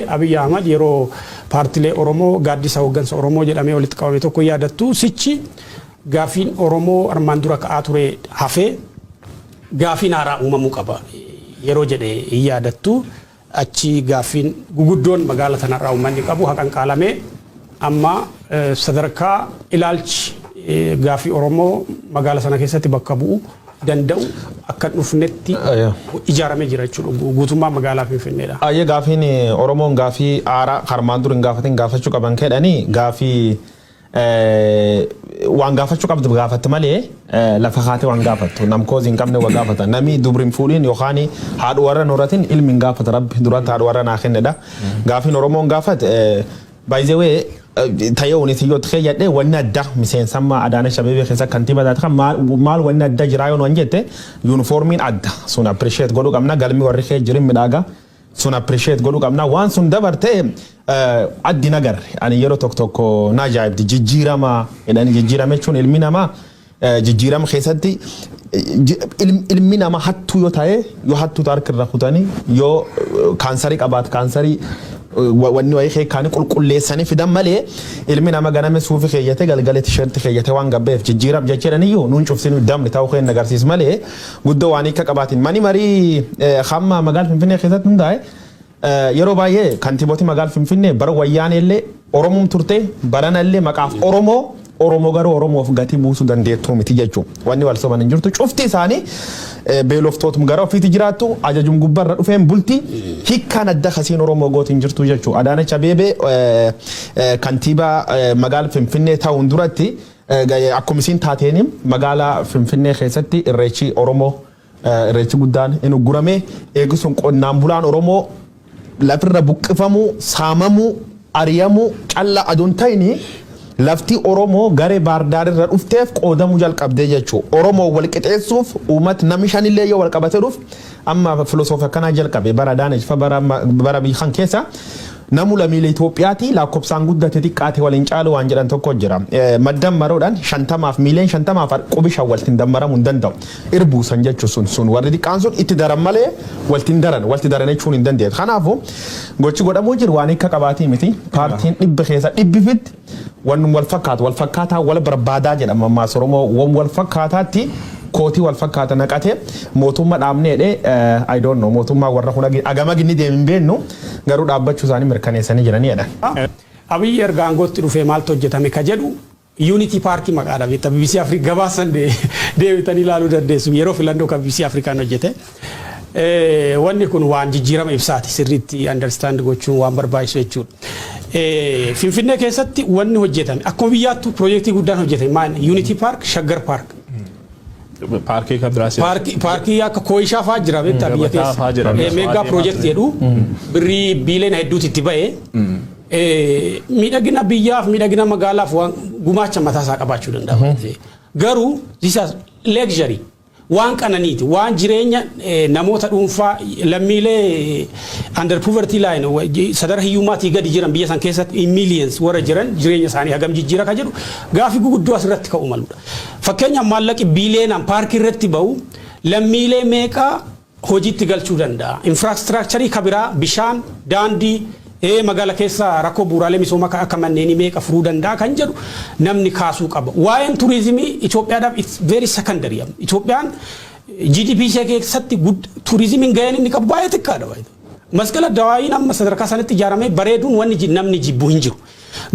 Abiy Ahmad yeroo paartilee Oromoo gaaddisa hooggansa Oromoo jedhamee walitti qabame tokko yaadattu sichi gaafiin Oromoo armaan dura ka'aa ture hafee gaafiin haaraa uumamuu qaba yeroo jedhee yaadattu achi gaafiin guguddoon magaalaa tanarraa uummanni qabu haqan qaalamee amma sadarkaa ilaalchi gaafii Oromoo magaalaa sana keessatti bakka bu'u danda'u akka dhufnetti ijaaramee jira jechuudha guutummaa magaalaa Finfinneedha. Ayye gaafiin Oromoon gaafii aaraa harmaan dur hin gaafatin gaafachuu qaban kedhanii gaafii waan gaafachuu qabdu gaafatti malee lafa kaatee waan gaafattu namkoos hin qabne waan gaafata nami dubrin fuudhin yookaan haadhu warra nooratin ilmi hin gaafata rabbi duratti haadhu warra naa kennedha gaafiin Oromoon gaafat by the way tayo uniti yot khayade wanna da misen sama adana shababe khisa kantiba da mal wanna da jirayon wanjete uniformin adda sun appreciate godu gamna galmi warri khe jirim midaga sun appreciate godu gamna wan sun dabarte addi nagar ani yero tok tok na jaib di jijirama edani jijirame chun ilmina ma jijiram khisati ilmina ma hattu yo taye yo hattu tarkir rakhutani yo kansari qabat kansari wanni way xey kan qulqulleessani fidan male ilmina magana suufi xeyete galgale t-shirt xeyete wan gabbeef jijiram jecherani yo nun cufsinu dam taw xey nagarsis male guddo wani ka qabatin mani mari khamma magal Finfinne xesat nday yero baye kantiboti magal Finfinne bar wayane le oromum turte baranalle maqaf Oromo garo Oromo of gati buusu dandeetto miti jechu wanni wal soban injurtu cufti sani beeloftotum gara ofiti jiraatu ajajum gubbarra dhufeen bulti hikkan adda khasiin Oromo gootin jirtu jechu Adaanech Abeebee kantiba magaala Finfinnee ta'uun duratti akkuma isin taateenim magaala Finfinnee keessatti irreechi Oromoo irreechi guddaan inu gurame eegusun qonnaan bulaan Oromoo lafirra buqqifamu saamamu ariyamu calla adun tayni lafti Oromoo gare baardaar irra dhufteef qoodamu jalqabdee jechu Oromoo wal qixeessuuf uumat namishanillee yoo wal qabatee dhuf amma filosoofi kana jalqabe bara Adaanech fa bara biixan keessa namu lammiilee Itoophiyaati lakkoofsaan guddate xiqqaate waliin caalu waan jedhan tokko jira maddam maroodhaan 50 miiliyoon 50 qubisha waltiin dammaramu hin danda'u irbuusan jechuun sun warri xiqqaan sun itti daran malee waltiin daran jechuun hin danda'e kanaafuu gochi godhamuu jiru waan akka qabaatii miti paartiin dhibba keessa dhibbifitti wan wal fakkaataa wal barbaadaa jedhama ammaas Oromoo wal fakkaataatti kooti wal fakkaata naqate mootummaa dhaabneedhe I don't know mootummaa warra kuna agama ginni deemin beennu garuu dhaabbachuu isaanii mirkaneessanii jiraniidha. Abiy erga aangootti dhufee maaltu hojjetame ka jedhu Unity Park maqaadha beektaa BBC Africa gabaasan deebitanii ilaaluu dandeessu yeroo filannoo kan BBC Afrikaan hojjete. Wanni kun waan jijjiirama ibsaati sirriitti understand gochuun waan barbaachisu jechuudha. Finfinnee keessatti wanni hojjetame akkuma biyyaattu projektii guddaan hojjetame maal Unity Park Shaggar Park Parkii ka biraasi parkii akka Koishaa faa jira beektaa biyya keessa mega project jedhu birrii biiliyoona hedduutti itti ba'e miidhagina biyyaaf miidhagina magaalaaf waan gumaacha mataasaa qabaachuu danda'a garuu this is luxury waan qananiiti waan jireenya namoota dhuunfaa lammiilee under poverty line sadara hiyyummaatii gadi jiran biyya san keessatti millions warra jiran jireenya isaanii hagam jijjiira ka jedhu gaafii guguddoo asirratti ka'u maludha. Fakkeenyaaf maallaqi biiliyoonaan paarkii irratti ba'u lammiilee meeqa hojiitti galchuu danda'a. Infraastiraakcharii kabiraa bishaan daandii magaalaa keessa rakkoo bu'uuraalee misoomaa akka manneenii meeqa furuu danda'a kan jedhu namni kaasuu qaba. Waa'een turizimii Itoophiyaadhaaf it's very secondary. Itoophiyaan GDP ishee keessatti turizimiin gaheen inni qabu baay'ee xiqqaadha. Masqala dawaayiin amma sadarkaa sanatti ijaaramee bareeduun wanni namni jibbu hin jiru.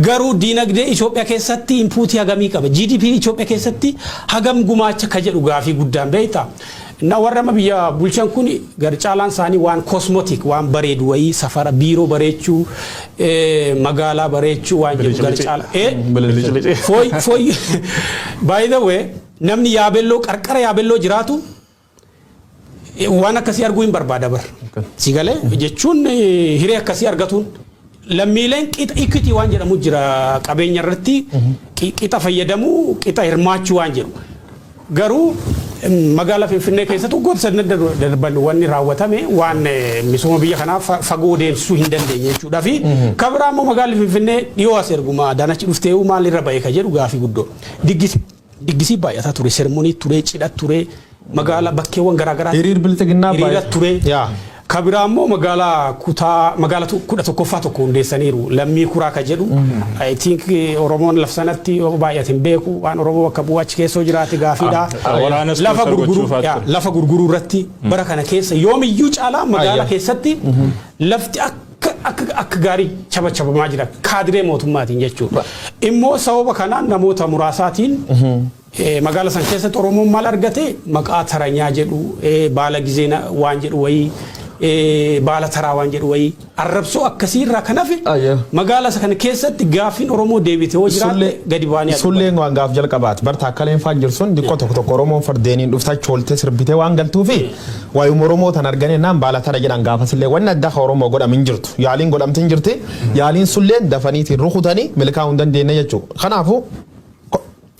Garuu diinagdee Itoophiyaa keessatti inpuutii hagamii qaba. GDP Itoophiyaa keessatti hagam gumaacha ka jedhu gaafii guddaan beektaa. Na warra biyya bulchan kun gar caalaan isaanii waan cosmetic waan bareedu wayii safara biiroo bareechuu magaalaa bareechuu waan jiru gar caalaa foy by the way namni yaabelloo qarqara yaabelloo jiraatu waan akkasii arguu hin barbaada bar sigalee jechuun hiree akkasii argatuun lammiileen qixa equity waan jedhamu jira qabeenya irratti qixa fayyadamuu qixa hirmaachuu waan jedhu garuu magaalaa Finfinnee keessatti waggoota sadii darban wanni raawwatame waan misooma biyya kanaaf fagoo deemsisuu hin dandeenye jechuudha fi kabira ammoo magaalaa Finfinnee dhiyoo as erguma Adaanech dhuftee maal irra ba'e ka jedhu gaafii guddoo diggisi baay'ataa ture sermonii ture cidha ture magaalaa bakkeewwan garaagaraa hiriir biltiginnaa hiriira ture kabiraammoo magaalaa kudha tokkoffaa tokko hundeessaniiru lammii kuraa ka jedhu I think Oromoon lafsanatti baay'atiin beeku waan Oromoo bakka bu'aa achi keessa jiraate gaafiidha lafa gurguruu irratti bara kana keessa yoomiyyuu caalaa magaalaa keessatti lafti akka gaarii chabachabamaa jira kaadiree mootummaatiin jechuudha immoo sababa kanaan namoota muraasaatiin magaalaa san keessatti Oromoon maal argate maqaa taranyaa jedhu baala gizee waan jedhu wayii baala taraa waan jedhu wayii arrabsoo akkasii irraa kan hafe magaalaa kana keessatti gaafiin Oromoo deebitee hoo jiraate gadi baanii sulleen waan gaaf jalqabaat barta akkaleen faan jirsun diqqoo tokko Oromoon fardeeniin dhufta choolte sirbitee waan galtuufi waayuma Oromoo tan argane naan baala tara jedhan gaafasillee wanni adda Oromoo godhamin jirtu yaaliin godhamtiin jirti yaaliin sulleen dafaniitiin rukutanii milkaa'uu hin dandeenye jechuudha kanaafuu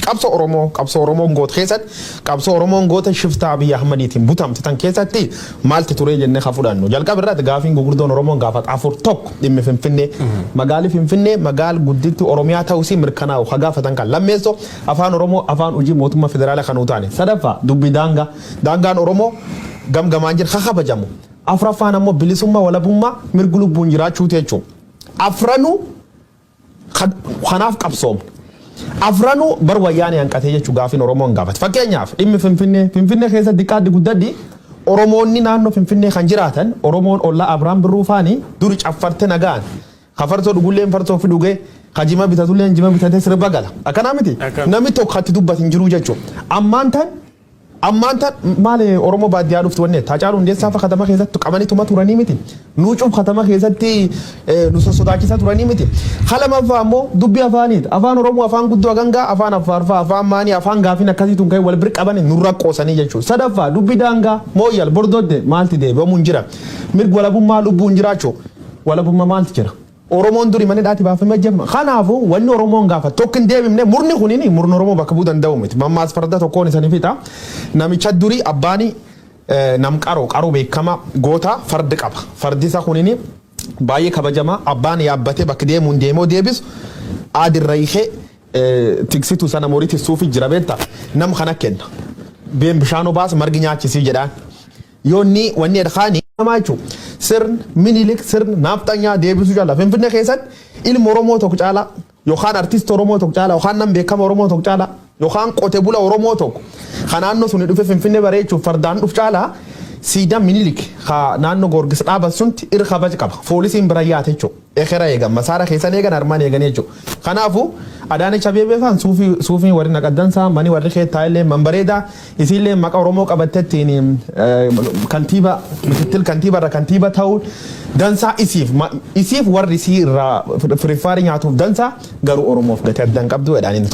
qabsoo Oromoon goot keessatti qabsoo Oromoon goota shiftaa Abiy Ahmediitiin butamte tan keessatti maalti ture jennee hafuudhaannu jalqaba irratti gaafiin gugurdoon Oromoon gaafat afur tokko dhimmi Finfinnee magaali Finfinnee magaal gudditti Oromiyaa ta'uusii mirkanaa'u hagaafatan kan lammeessoo afaan Oromoo afaan hojii mootummaa federaalaa kan utaane sadaffaa dubbi daangaan Oromoo gamgamaan jira kabajamu afraffaan ammoo bilisummaa walabummaa mirga lubbuun jiraachuu jechuudha afranuu kanaaf qabsoomne afranu bar wayyaani hanqatee jechuu gaafin Oromoon gaafat fakkeenyaaf dhimmi Finfinnee keessa diqqaaddi guddaddi Oromoonni naannoo Finfinnee kan jiraatan Oromoon olla Abrahaam Birruufaani duri caffarte nagaan kafartoo dhugulleen fartoo fi dhugee kajima bitatulleen jima bitatee sirba gala akkana miti namni tokko hatti dubbatin jiru jechuu ammaan tan maal Oromoo baadiyyaa dhuftu wanne Haacaaluu Hundeessaa fa katama keessatti qabanii tuma turanii miti nuucuuf katama keessatti nu sosodaachisa turanii miti halamaffaa ammoo dubbi afaaniiti afaan Oromoo afaan guddoo gangaa afaan Affaarfaa afaan maanii afaan gaafiin akkasiituun ka'e wal bir qabanii nurra qoosanii jechuudha sadaffaa dubbi daangaa mooyyal bordodde maalti deebi'amuun jira mirga walabummaa lubbuun jiraachuu walabummaa maalti jira Oromoon duri mani dhaati baafame jema kanaafuu wanni Oromoon gaafa tokkin deebimne murni kunini murni Oromoo bakka bu'uu danda'u miti mammaas farda tokkoon isanii fixa namicha duri abbaani nam qaroo beekama goota fardi qaba fardi isa kunini baay'ee kabajama abbaan yaabbatee bakka deemuun deemoo deebisu aadirra ihee tiksitu sana moriitti suufi jira beekta nam kana kenna been bishaanoo baas margi nyaachisii jedhaan yoonni wanni edhaani namaachu sirn minilik sirn naaftanyaa deebisu jala Finfinnee keessatti ilmu Oromoo tokko caala yookaan artist Oromoo tokko caala yookaan nam beekama Oromoo tokko caala yookaan qote bula Oromoo tokko kanaanno suni dhufe Finfinnee bareechuuf fardaan dhuf caala siida minilik ha naannoo Goorgis dhaaba sunti irkabaj qaba poolisiin bira yaate jechuudha ekhera eegan masaara keessan eegan armaan eegan jechuudha kanaafu Adaanech Abeebee faan suufii warri naqaddansaa mani warri keettaa illee manbareedaa isiillee maqaa Oromoo qabattettiin kantiiba mitittil kantiibarra kantiiba ta'uu dansaa isiif warri isii irraa firiffaarii nyaatuuf dansaa garuu Oromoof gatii addan qabdu jedhaniin